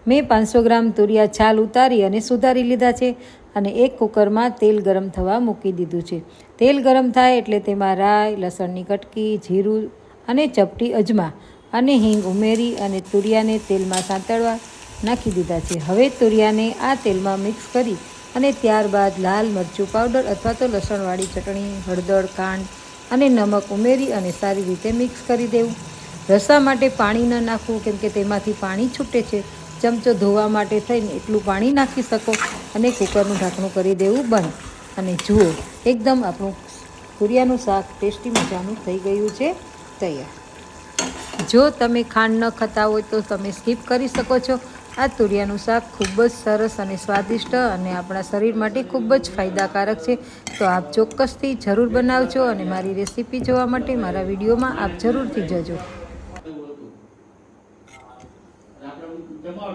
મેં 500 ગ્રામ તુરિયા છાલ ઉતારી અને સુધારી લીધા છે અને એક કુકરમાં તેલ ગરમ થવા મૂકી દીધું છે। તેલ ગરમ થાય એટલે તેમાં રાઈ, લસણની કટકી, જીરું અને ચપટી અજમા અને હિંગ ઉમેરી અને તુરિયાને તેલમાં સાંતળવા નાખી દીધા છે। હવે તુરિયાને આ તેલમાં મિક્સ કરી અને ત્યારબાદ લાલ મરચું પાવડર અથવા તો લસણવાળી ચટણી, હળદર, ખાંડ અને નમક ઉમેરી અને સારી રીતે મિક્સ કરી દેવું। રસા માટે પાણી ન નાખવું, કેમ કે તેમાંથી પાણી છૂટે છે। ચમચો ધોવા માટે થઈને એટલું પાણી નાખી શકો અને કુકરનું ઢાંકણું કરી દેવું બંધ। અને જુઓ, એકદમ આપણું તુરિયાનું શાક ટેસ્ટી મજાનું થઈ ગયું છે તૈયાર। જો તમે ખાંડ ન ખાતા હોય તો તમે સ્કીપ કરી શકો છો। આ તુરિયાનું શાક ખૂબ જ સરસ અને સ્વાદિષ્ટ અને આપણા શરીર માટે ખૂબ જ ફાયદાકારક છે। તો આપ ચોક્કસથી જરૂર બનાવજો અને મારી રેસીપી જોવા માટે મારા વિડીયોમાં આપ જરૂરથી જજો।